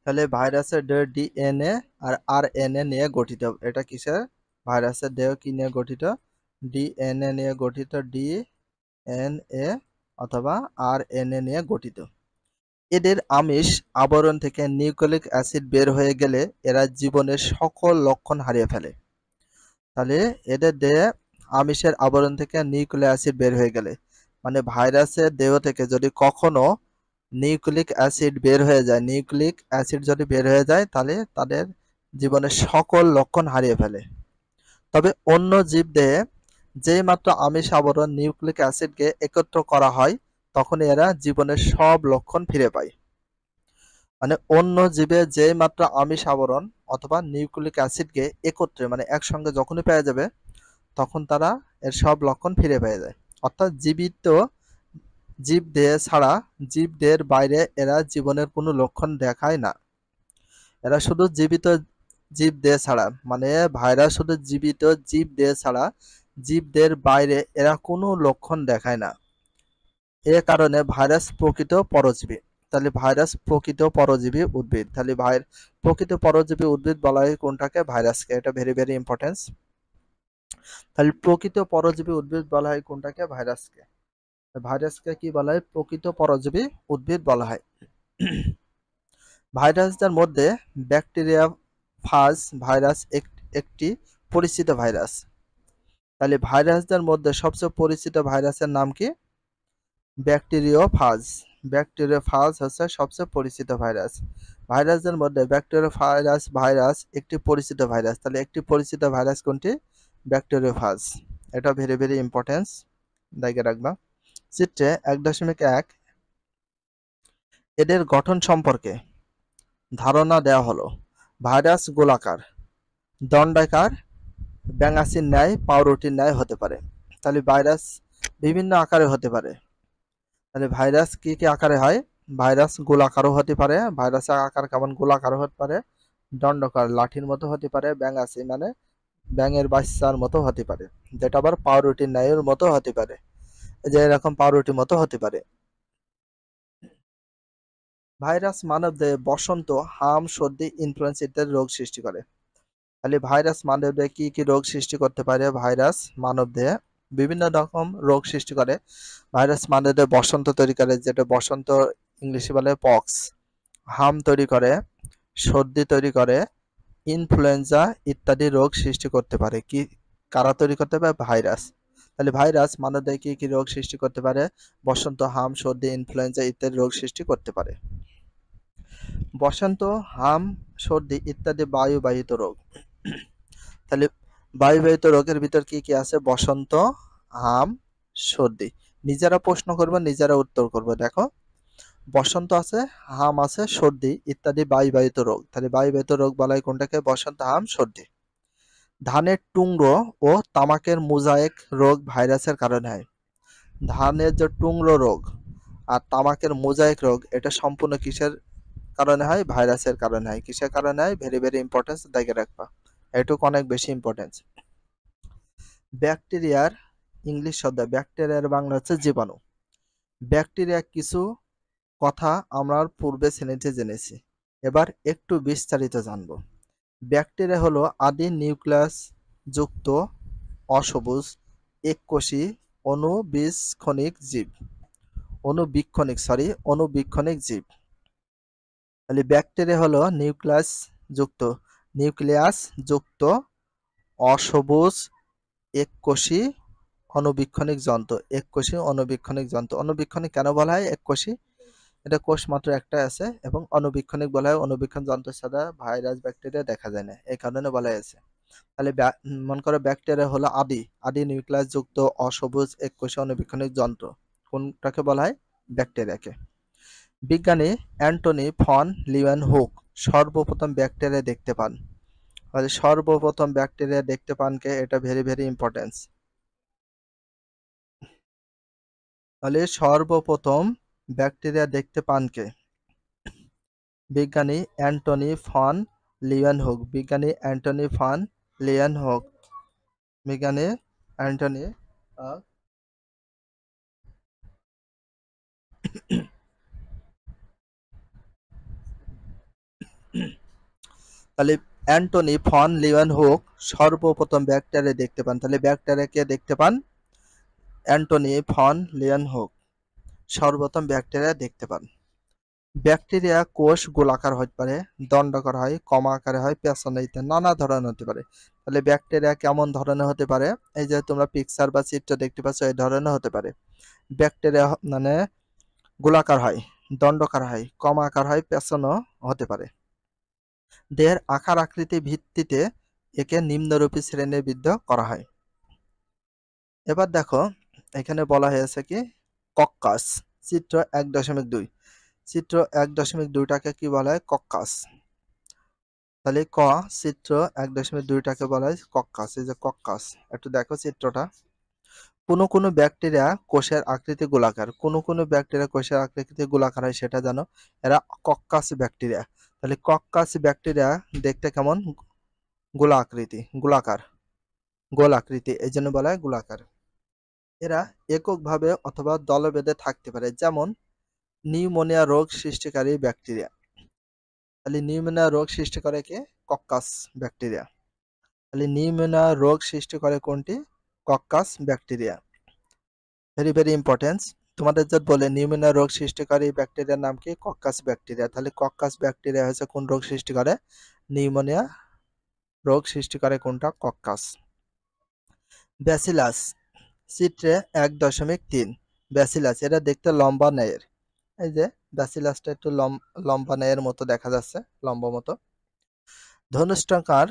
তাহলে ভাইরাসের দেহ ডিএনএ আর আরএনএ নিয়ে গঠিত। এটা কিসের? ভাইরাসের দেহ কি নিয়ে গঠিত? ডিএনএ নিয়ে গঠিত, ডিএনএ অথবা আরএনএ নিয়ে গঠিত। এদের আমিষ আবরণ থেকে নিউক্লিক অ্যাসিড বের হয়ে গেলে এরা জীবনের সকল লক্ষণ হারিয়ে ফেলে। তাহলে এদের দেহে আমিষের আবরণ থেকে নিউক্লিক অ্যাসিড বের হয়ে গেলে, মানে ভাইরাসের দেহ থেকে যদি কখনো নিউক্লিক অ্যাসিড বের হয়ে যায়, নিউক্লিক অ্যাসিড যদি বের হয়ে যায়, তাহলে তাদের জীবনের সকল লক্ষণ হারিয়ে ফেলে। তবে অন্য জীবদেহে যেই মাত্র আমিষ আবরণ নিউক্লিক অ্যাসিডকে একত্র করা হয়, তখন এরা জীবনের সব লক্ষণ ফিরে পায়। মানে অন্য জীবে যেই মাত্র আমিষ আবরণ অথবা নিউক্লিক অ্যাসিডকে একত্রে মানে একসঙ্গে যখনই পেয়ে যাবে, তখন তারা এর সব লক্ষণ ফিরে পেয়ে যায়। অর্থাৎ জীবিত জীবদেহ ছাড়া জীবদেহের বাইরে এরা জীবনের কোনো লক্ষণ দেখায় না। এরা শুধু জীবিত জীবদেহ ছাড়া, মানে ভাইরাস শুধু জীবিত জীবদেহ ছাড়া জীবদের বাইরে এরা কোনো লক্ষণ দেখায় না। এ কারণে ভাইরাস প্রকৃত পরজীবী। তাহলে ভাইরাস প্রকৃত পরজীবী উদ্ভিদ। তাহলে প্রকৃত পরজীবী উদ্ভিদ বলা হয় কোনটাকে? ভাইরাসকে। এটা ভেরি ভেরি ইম্পর্টেন্স। তাহলে প্রকৃত পরজীবী উদ্ভিদ বলা হয় কোনটাকে? ভাইরাসকে। ভাইরাসকে কি বলা হয়? প্রকৃত পরজীবী উদ্ভিদ বলা হয়। ভাইরাসদের মধ্যে ব্যাকটেরিয়া ফাজ ভাইরাস একটি পরিচিত ভাইরাস। তাহলে ভাইরাসদের মধ্যে সবচেয়ে পরিচিত ভাইরাসের নাম কি? ব্যাকটেরিওফাজ। ব্যাকটেরিওফাজ হচ্ছে সবচেয়ে পরিচিত ভাইরাস। ভাইরাসদের মধ্যে ব্যাকটেরিওফাইরাস ভাইরাস একটি পরিচিত ভাইরাস। তাহলে একটি পরিচিত ভাইরাস কোনটি? ব্যাকটেরিওফাজ। এটা ভেরি ভেরি ইম্পর্টেন্স, দাগে রাখবা। চিত্রে 1.1 এদের গঠন সম্পর্কে ধারণা দেওয়া হলো। ভাইরাস গোলাকার, দণ্ডাকার, ব্যাঙাচির ন্যায়, পাউরুটির ন্যায় হতে পারে। তাহলে ভাইরাস বিভিন্ন আকারে হতে পারে। তাহলে ভাইরাস কি কি আকারে হয়? ভাইরাস গোলাকারও হতে পারে। ভাইরাসের আকার কেমন? গোলাকারও হতে পারে, দণ্ডকার লাঠির মতো হতে পারে, ব্যাঙাচি মানে ব্যাঙের বাচ্চার মতো হতে পারে, যেটা আবার পাউরুটির ন্যায়ের মতো হতে পারে, যে এরকম পাউরুটির মতো হতে পারে। ভাইরাস মানবদেহে বসন্ত, হাম, সর্দি, ইনফ্লুয়েঞ্জা ইত্যাদি রোগ সৃষ্টি করে। তাহলে ভাইরাস মানবদেহে কি কি রোগ সৃষ্টি করতে পারে? ভাইরাস মানবদেহে বিভিন্ন রকম রোগ সৃষ্টি করে। ভাইরাস মানবদেহে বসন্ত তৈরি করে, যেটা বসন্ত ইংলিশে বলে পক্স। হাম তৈরি করে, সর্দি তৈরি করে, ইনফ্লুয়েঞ্জা ইত্যাদি রোগ সৃষ্টি করতে পারে। কি কারা তৈরি করতে পারে? ভাইরাস। তাহলে ভাইরাস মানবদেহে কি কি রোগ সৃষ্টি করতে পারে? বসন্ত, হাম, সর্দি, ইনফ্লুয়েঞ্জা ইত্যাদি রোগ সৃষ্টি করতে পারে। বসন্ত, হাম, সর্দি ইত্যাদি বায়ুবাহিত রোগ। তাহলে বায়ুবাহিত রোগের ভিতর কি কি আছে? বসন্ত, হাম, সর্দি। নিজেরা প্রশ্ন করবে, নিজেরা উত্তর করবে। দেখো, বসন্ত আছে, হাম আছে, সর্দি ইত্যাদি বায়ুবাহিত রোগ। তাহলে বায়ুবাহিত রোগ বলা হয় কোনটাকে? বসন্ত, হাম, সর্দি। ধানের টুংরো ও তামাকের মোজাইক রোগ ভাইরাসের কারণে হয়। ধানের যে টুংরো রোগ আর তামাকের মোজাইক রোগ, এটা সম্পূর্ণ কিসের কারণে হয়? ভাইরাসের কারণে হয়। কিসের কারণে হয়? ভেরি ভেরি ইম্পর্টেন্স, দেখে রাখবা। এটুকু অনেক বেশি ইম্পর্টেন্স। ব্যাকটেরিয়ার ইংলিশ শব্দ, ব্যাকটেরিয়ার বাংলা হচ্ছে জীবাণু। ব্যাকটেরিয়া কিছু কথা আমরা পূর্বে শ্রেণীতে জেনেছি, এবার একটু বিস্তারিত জানব। ব্যাকটেরিয়া হলো আদি নিউক্লিয়াস যুক্ত অসবুজ এককোষী অণুবীক্ষণিক জীব। অণুবীক্ষণিক জীব। তাহলে ব্যাকটেরিয়া হলো নিউক্লিয়াস যুক্ত অসবুজ এককোষী অণুবীক্ষণিক যন্ত্র। এককোষী অণুবীক্ষণিক যন্ত্র। অণুবীক্ষণিক কেন বলা হয় এককোষী? এটা কোষ মাত্র একটাই আছে, এবং অণুবীক্ষণিক বলা হয় অণুবীক্ষণ যন্ত্র ছাড়া ভাইরাস ব্যাকটেরিয়া দেখা যায় না, এই কারণে বলা হয়েছে। তাহলে মনে করো ব্যাকটেরিয়া হলো আদি নিউক্লিয়াস যুক্ত অসবুজ এককোষী অণুবীক্ষণিক যন্ত্র। কোনটাকে বলা হয়? ব্যাকটেরিয়াকে। বিজ্ঞানী অ্যান্টনি ফন লিউয়েনহুক সর্বপ্রথম ব্যাকটেরিয়া দেখতে পান। তাহলে সর্বপ্রথম ব্যাকটেরিয়া দেখতে পান কে? এটা ভেরি ভেরি ইম্পর্টেন্স। তাহলে সর্বপ্রথম ব্যাকটেরিয়া দেখতে পান কে? বিজ্ঞানী অ্যান্টনি ফন লিউয়েনহুক। বিজ্ঞানী অ্যান্টনি ফন লিউয়েনহুক। বিজ্ঞানী অ্যান্টনি তাহলে অ্যান্টনি ফন লিউয়েনহুক সর্বপ্রথম ব্যাকটেরিয়া দেখতে পান। তাহলে ব্যাকটেরিয়াকে দেখতে পান অ্যান্টনি ফন লিউয়েনহুক সর্বপ্রথম ব্যাকটেরিয়া দেখতে পান। ব্যাকটেরিয়া কোষ গোলাকার হতে পারে, দণ্ডাকার হয়, কমা আকারে হয়, পেঁচানো ইত্যাদি নানা ধরনের হতে পারে। তাহলে ব্যাকটেরিয়া কেমন ধরনের হতে পারে? এই যে তোমরা পিকচার বা চিত্র দেখতে পাচ্ছ, এই ধরনের হতে পারে। ব্যাকটেরিয়া মানে গোলাকার হয়, দণ্ডাকার হয়, কমা আকার হয়, পেঁচানো হতে পারে। দেহের আকার আকৃতির ভিত্তিতে একে নিম্নরূপী শ্রেণীবদ্ধ করা হয়। এবার দেখো এখানে বলা হয়েছে কি কক্কাস, চিত্র 1.2। চিত্র 1.2টাকে কি বলা হয়? কক্কাস। তাহলে চিত্র 1.2টাকে বলা হয় কক্কাস। এই যে কক্কাস, একটু দেখো চিত্রটা। কোনো ব্যাকটেরিয়া কোষের আকৃতি গোলাকার, কোনো ব্যাকটেরিয়া কোষের আকৃতি গোলাকার হয়, সেটা জানো, এরা কক্কাস ব্যাকটেরিয়া। তাহলে কক্কাস ব্যাকটেরিয়া দেখতে কেমন? গোলাকার, গোল আকৃতি, এই জন্য বলা হয় গোলাকার। এরা এককভাবে অথবা দলবেঁধে থাকতে পারে, যেমন নিউমোনিয়া রোগ সৃষ্টিকারী ব্যাকটেরিয়া। তাহলে নিউমোনিয়া রোগ সৃষ্টি করে কে? Coccus bacteria. তাহলে নিউমোনিয়া রোগ সৃষ্টি করে কোনটি? Coccus bacteria. Very very important. তোমাদের যদি বলে নিউমোনিয়া রোগ সৃষ্টিকারী ব্যাকটেরিয়ার নাম কি? Coccus bacteria. তাহলে কক্কাস ব্যাকটেরিয়া হচ্ছে কোন রোগ সৃষ্টি করে? নিউমোনিয়া রোগ সৃষ্টি করে কোনটা? কক্কাস। ব্যাসিলাস, চিত্রে 1.3। ব্যাসিলাস, এরা দেখতে লম্বা ন্যায়ের। এই যে ব্যাসিলাসটা একটু লম্বা ন্যায়ের মতো দেখা যাচ্ছে, লম্বা মতো। ধনুষ্টঙ্কার,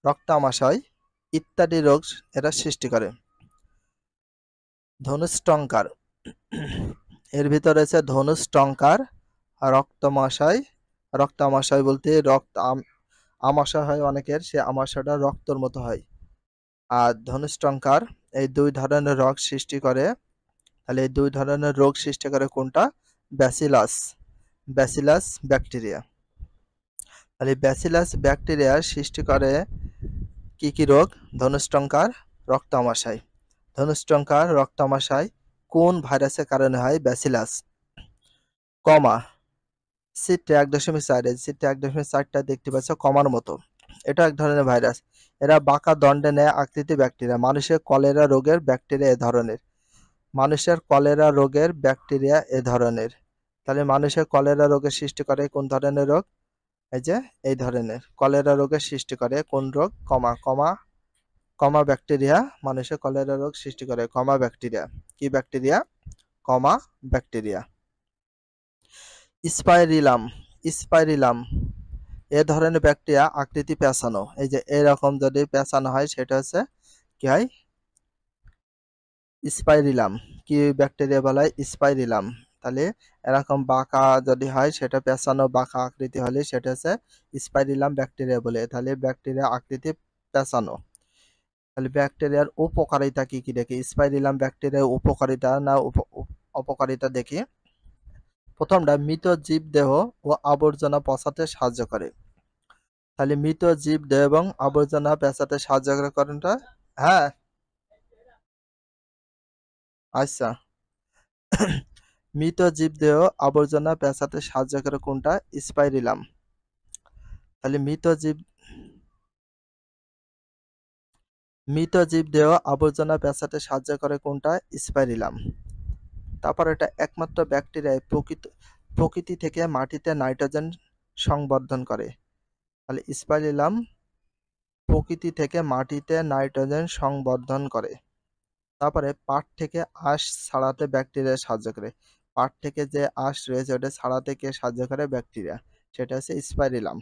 রক্তামাশয় ইত্যাদি রোগ এরা সৃষ্টি করে। ধনুষ্টঙ্কার, এর ভিতরে আছে ধনুষ্টঙ্কার, রক্তামাশয় বলতে আমাশয় হয় অনেকের, সে আমাশয়টা রক্তর মতো হয়। আর ধনুষ্টঙ্কার, এই দুই ধরনের রোগ সৃষ্টি করে। তাহলে এই দুই ধরনের রোগ সৃষ্টি করে কোনটা? Bacillus bacteria. তাহলে ব্যাসিলাস ব্যাকটেরিয়া সৃষ্টি করে কি কি রোগ? ধনুষ্টঙ্কার, রক্তামাশয়। ধনুষ্টঙ্কার, রক্তামাশয় কোন ভাইরাসের কারণে হয়? ব্যাসিলাস। কমা, চিত্রে 1.4, চিত্রে 1.4টা দেখতে পাচ্ছ কমার মতো, এটা এক ধরনের ভাইরাস। এরা বাঁকা দণ্ডে ন্যায় আকৃতি ব্যাকটেরিয়া। মানুষের কলেরা রোগের ব্যাকটেরিয়া এ ধরনের। মানুষের কলেরা রোগের ব্যাকটেরিয়া এ ধরনের। তাহলে মানুষের কলেরা রোগের সৃষ্টি করে কোন ধরনের রোগ? এই যে এই ধরনের কলেরা রোগের সৃষ্টি করে কোন রোগ? কমা ব্যাকটেরিয়া মানুষের কলেরা রোগ সৃষ্টি করে। কমা ব্যাকটেরিয়া। কি ব্যাকটেরিয়া? কমা ব্যাকটেরিয়া। স্পাইরিলাম এ ধরনের ব্যাকটেরিয়া আকৃতি পেঁচানো। এই যে এরকম যদি পেঁচানো হয় সেটা হচ্ছে কি হয়? স্পাইরিলাম। কি ব্যাকটেরিয়া বলা হয়? স্পাইরিলাম। তাহলে এরকম বাঁকা যদি হয়, সেটা পেঁচানো বাঁকা আকৃতি হলে সেটা হচ্ছে স্পাইরিলাম ব্যাকটেরিয়া বলে। তাহলে ব্যাকটেরিয়া আকৃতি পেঁচানো। তাহলে ব্যাকটেরিয়ার উপকারিতা কি কি দেখি? স্পাইরিলাম ব্যাকটেরিয়ার উপকারিতা না অপকারিতা দেখি। প্রথমটা, মৃত জীবদেহ ও আবর্জনা পচাতে সাহায্য করে। তাহলে মৃত জীবদেহ এবং আবর্জনা পেঁচাতে সাহায্য করে কোনটা? হ্যাঁ, আচ্ছা। মৃত জীবদেহ আবর্জনা পেঁচাতে সাহায্য করে কোনটা? স্পাইরিলাম। তাহলে মৃত জীবদেহ আবর্জনা পেঁচাতে সাহায্য করে কোনটা? স্পাইরিলাম। তারপর এটা একমাত্র ব্যাকটেরিয়া প্রকৃতি থেকে মাটিতে নাইট্রোজেন সংবর্ধন করে। তাহলে স্পাইরিলাম প্রকৃতি থেকে মাটিতে নাইট্রোজেন সংবর্ধন করে। তারপরে পাট থেকে আঁশ ছাড়াতে ব্যাকটেরিয়া সাহায্য করে। পাট থেকে যে আঁশ রয়েছে ওটা ছাড়াতে কে সাহায্য করে? ব্যাকটেরিয়া, সেটা হচ্ছে স্পাইরিলাম।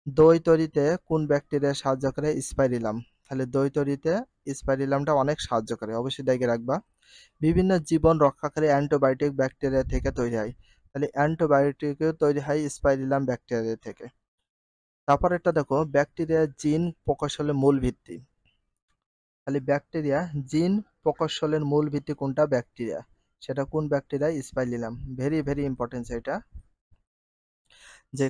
দই তৈরিতে কোন ব্যাকটেরিয়া সাহায্য করে? স্পাইরিলাম। তাহলে দই তৈরিতে স্পাইরিলামটা অনেক সাহায্য করে, অবশ্যই দেখে রাখবা। বিভিন্ন জীবন রক্ষাকারী অ্যান্টিবায়োটিক ব্যাকটেরিয়া থেকে তৈরি হয়। তাহলে অ্যান্টিবায়োটিকও তৈরি হয় স্পাইরিলাম ব্যাকটেরিয়া থেকে। তারপর এটা দেখো, ব্যাকটেরিয়া জিন প্রকৌশলের মূল ভিত্তি। তাহলে ব্যাকটেরিয়া জিন প্রকৌশলের মূল ভিত্তি কোনটা? ব্যাকটেরিয়া। সেটা কোন bacteria? Spirillum. Very very important এটা, যে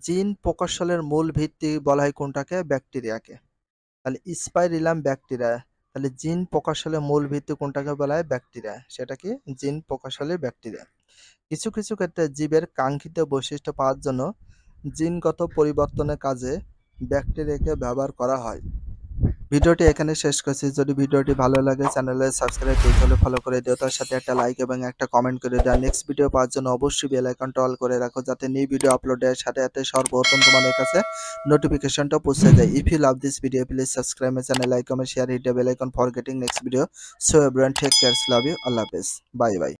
জিন প্রকৌশলের মূল ভিত্তি বলা হয় কোনটাকে? ব্যাকটেরিয়াকে। তাহলে স্পাইরিলাম ব্যাকটেরিয়া। তাহলে জিন প্রকৌশলের মূল ভিত্তি কোনটাকে বলা হয়? ব্যাকটেরিয়া। সেটা কি? জিন প্রকৌশলের ব্যাকটেরিয়া। কিছু কিছু ক্ষেত্রে জীবের কাঙ্ক্ষিত বৈশিষ্ট্য পাওয়ার জন্য জিনগত পরিবর্তনের কাজে ব্যাকটেরিয়াকে ব্যবহার করা হয়। ভিডিওটি এখানে শেষ করছি। যদি ভিডিওটি ভালো লাগে চ্যানেলে সাবস্ক্রাইব করতে হলে ফলো করে দিও, তার সাথে একটা লাইক এবং একটা কমেন্ট করে দিও। নেক্সট ভিডিও পাওয়ার জন্য অবশ্যই বেল আইকনটা অল করে রাখো, যাতে নিউ ভিডিও আপলোডের সাথে সাথে সর্বপ্রথম তোমাদের কাছে নোটিফিকেশনটা পৌঁছে যায়। If you love this video please subscribe my channel, like comment share, hit the bell icon for getting next video. So everyone take care, love you, আল্লাহ হাফেজ, বাই বাই।